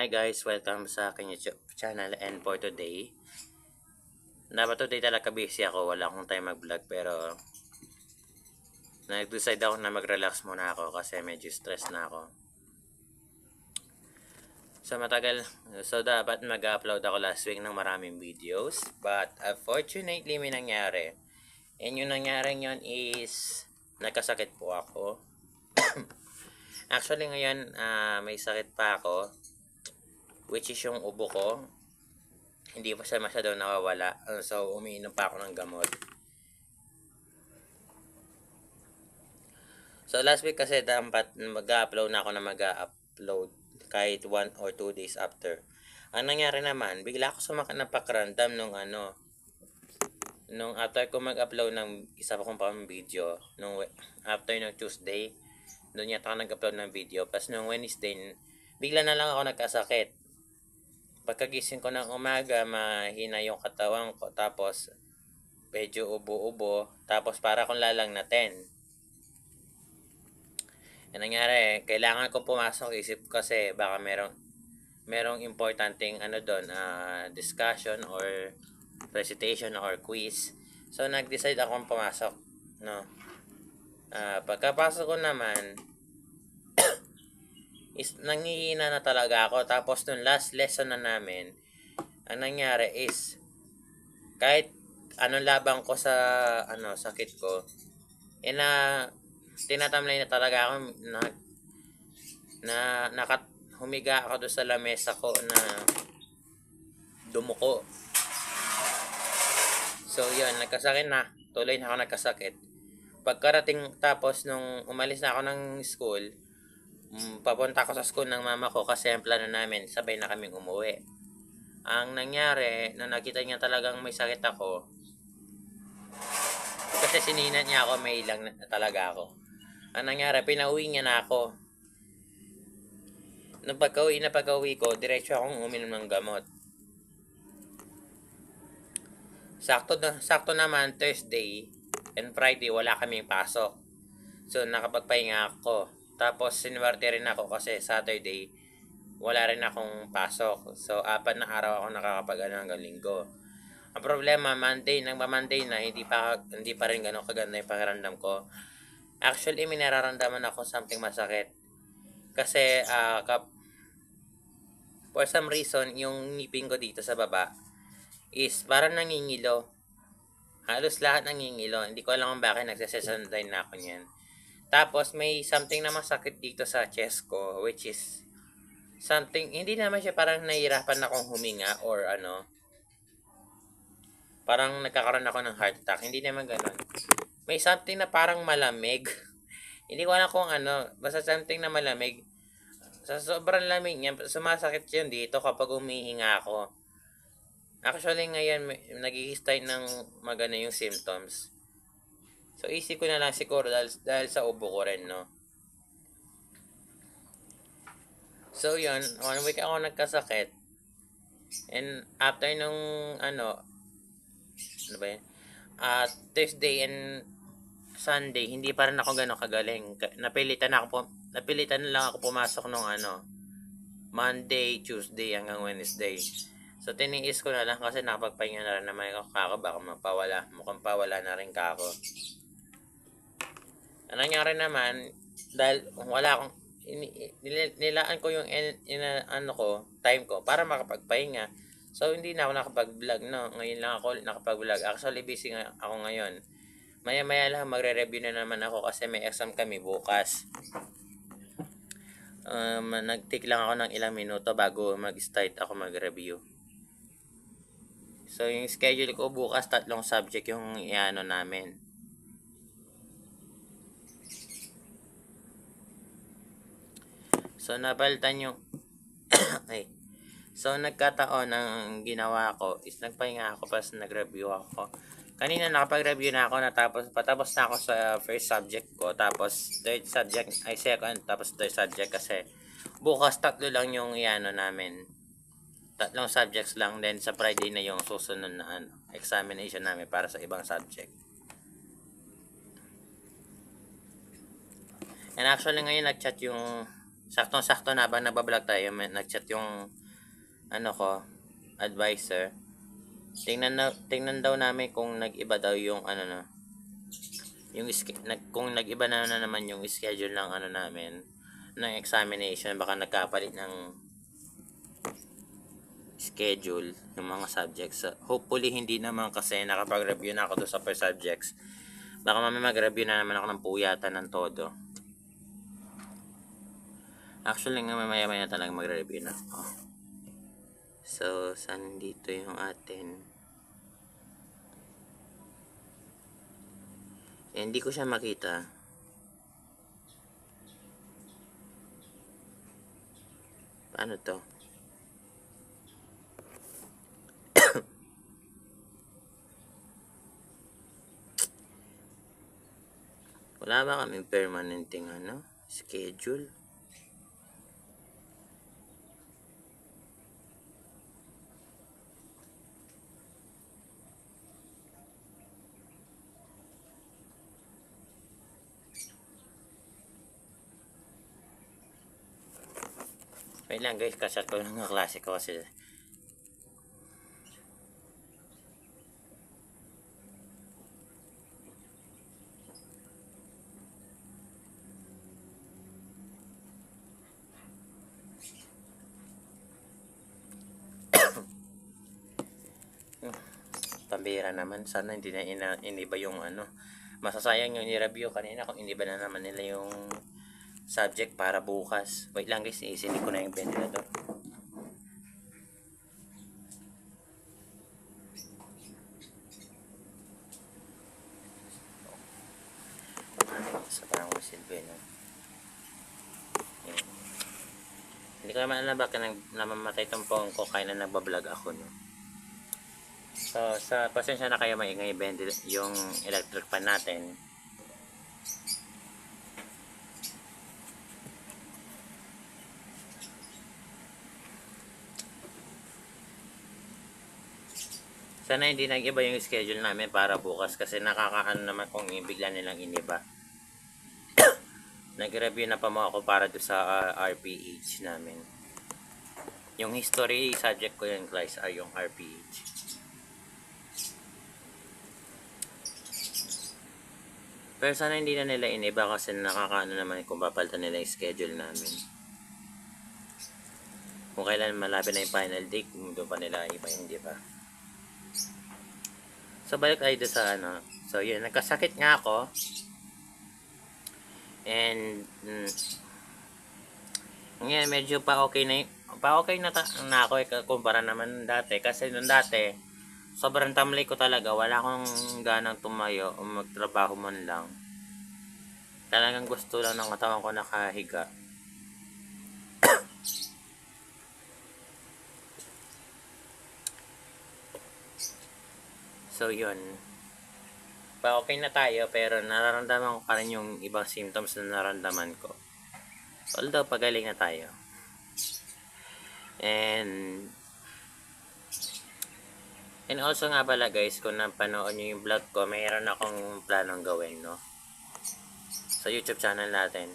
Hi guys, welcome sa aking YouTube channel, and for today, dapat today talaga busy ako, wala akong time mag-vlog, pero nag-decide ako na mag-relax muna ako kasi medyo stress na ako. So dapat mag-upload ako last week ng maraming videos, but unfortunately may nangyari. And yung nangyari yun is nagkasakit po ako. Actually ngayon may sakit pa ako, which is yung ubo ko. Hindi pa siya masyado nawawala. So, umiinom pa ako ng gamot. So, last week kasi dapat mag-upload na ako na mag-upload kahit 1 or 2 days after. Ang nangyari naman, bigla ako sumakit ng pakiramdam nung after ko mag-upload ng isa pa kong pang video, after ng Tuesday, doon yata ako nag-upload ng video. Tapos nung Wednesday, bigla na lang ako nagkasakit. Pagkagising ko ng umaga, mahina yung katawan ko, tapos medyo ubo-ubo, tapos para akong lalagnatin. Yan nangyari, kailangan ko pumasok, isip kasi baka merong importanteng discussion or recitation or quiz. So nag-decide akong pumasok, no. Pagkapasok ko naman is nangihina na talaga ako. Tapos nung last lesson na namin, ang nangyari is kahit anong labang ko sa sakit ko, tinatamlay na talaga ako na humiga ako doon sa lamesa ko na dumuko. So yun, nagkasakit na, tuloy na ako nagkasakit. Pagkarating, tapos nung umalis na ako ng school, papunta ako sa school ng mama ko kasi ang plano namin, sabay na kaming umuwi. Ang nangyari, nung nakita niya talagang may sakit ako, kasi sinina niya ako, may ilang na talaga ako. Ang nangyari, pinauwi niya na ako. Nung pagka-uwi ko, diretso akong uminom ng gamot. Sakto naman, Thursday and Friday, wala kaming pasok. So, nakapagpahinga ako. Tapos, sinuwerte rin ako kasi Saturday, wala rin akong pasok. So, 4 na araw ako hanggang linggo. Ang problema, Monday na, hindi pa rin gano'ng kaganda yung pakiramdam ko. Actually, may nararamdaman ako something masakit. Kasi, for some reason, yung ngipin ko dito sa baba is parang nangingilo. Halos lahat nangingilo. Hindi ko alam kung bakit nagsasasanday na ako niyan. Tapos, may something na masakit dito sa chest ko, which is something, hindi naman siya parang nahihirapan akong huminga or parang nagkakaroon ako ng heart attack. Hindi naman ganun. May something na parang malamig. Hindi ko alam kung basta something na malamig. Sa sobrang lamig niya, sumasakit yun dito kapag humihinga ako. Actually, ngayon, nag-i-start ng magana yung symptoms. So, isip ko na lang siguro dahil sa ubo ko rin, no? So, yun. 1 week ako nagkasakit. And after nung, Thursday and Sunday, hindi pa rin ako gano'ng kagaling. Napilitan na lang ako pumasok nung Monday, Tuesday, hanggang Wednesday. So, tiniis ko na lang kasi nakapagpahinga na rin naman ako, baka mukhang pawala na rin ako. Ang nangyari naman, dahil wala akong, nilaan ko yung time ko para makapagpahinga. So, hindi na ako nakapag-vlog, no? Ngayon lang ako nakapag-vlog. Actually, busy ako ngayon. Maya-maya lang magre-review na naman ako kasi may exam kami bukas. Nag-take lang ako ng ilang minuto bago mag-start ako mag-review. So, yung schedule ko bukas, 3 subject yung namin. So, napalitan yung So, nagkataon ang ginawa ko is nagpahinga ako pas nag-review ako. Kanina nakapag-review na ako, patapos na ako sa first subject ko, tapos second, tapos third subject kasi bukas 3 lang yung namin. 3 subjects lang, then sa Friday na yung susunod na examination namin para sa ibang subject. And actually ngayon nag-chat yung Saktong-sakto na habang nabablog tayo, nag-chat yung ano ko, advisor. Tingnan daw namin kung nag-iba daw yung ano na, yung kung nag-iba na naman yung schedule ng ano namin, ng examination, baka nagkapalit ng schedule yung mga subjects. So, hopefully hindi naman kasi nakapag-review na ako doon sa per subjects. Baka mamaya mag-review na naman ako ng puyatan ng todo. Actually nga mamaya talaga mag-review na ako. So, saan dito yung atin? Hindi ko siya makita. Paano to? Wala ba kaming permanenteng ano, schedule? Wait lang guys, kasat ko lang ng klase ko kasi pambira naman. Sana hindi na iniba yung ano. Masasayang yung ni-review kanina kung iniba na naman nila yung subject para bukas. Wait lang guys, iisinin ko na yung ventilador. Sa parang silbi, no? Yan. Hindi ko naman alam bakit namamatay itong phone ko kaya na nagbablog ako, no? So, sa pasensya na kayo maingay yung electric fan natin. Sana hindi nag-iba yung schedule namin para bukas kasi nakakaano naman kung bigla nilang iniba. Nag-review na pa mo ako para doon sa RPH namin. Yung history subject ko yung guys ay yung RPH. Pero sana hindi na nila iniba kasi nakakaano naman kung papalitan nila yung schedule namin. Kung kailan malapit na yung final date, doon pa nila iba, hindi pa. So, balik tayo sa ano. So, yun. Nagkasakit nga ako. And, ngayon, medyo pa okay na na ako kumpara naman dati. Kasi nung dati, sobrang tamlay ko talaga. Wala akong ganang tumayo o magtrabaho man lang. Talagang gusto lang ng katawan ko nakahiga. So, yun. Pa okay na tayo pero nararamdaman ko pa rin yung ibang symptoms na nararamdaman ko. Although, pagaling na tayo. And also nga pala guys, kung napanood nyo yung vlog ko, mayroon akong planong gawin, no? Sa YouTube channel natin.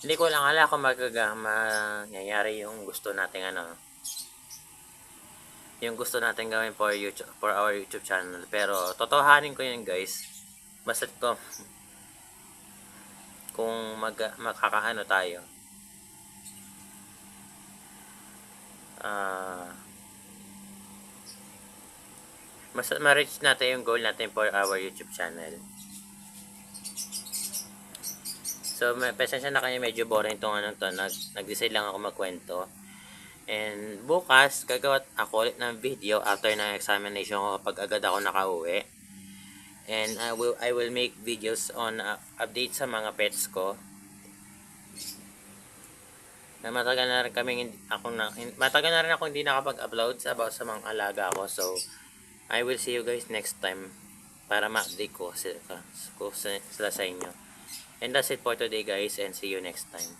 Hindi ko lang alam kung mangyayari yung gusto nating ano, yung gusto natin gawin for our YouTube channel. Pero totohanin ko yun guys. Basta ko kung makakaano tayo. Ma-reach natin yung goal natin for our YouTube channel. So, pasensya na kayo, medyo boring itong ano to. Nag-decide lang ako magkwento. And bukas, gagawa ako ulit ng video after ng examination ko kapag agad ako nakauwi. And I will make videos on update sa mga pets ko. Na matagal na rin ako hindi nakapag-upload about sa mga alaga ko. So, I will see you guys next time para ma-update ko sila sa inyo. And that's it for today guys, and see you next time.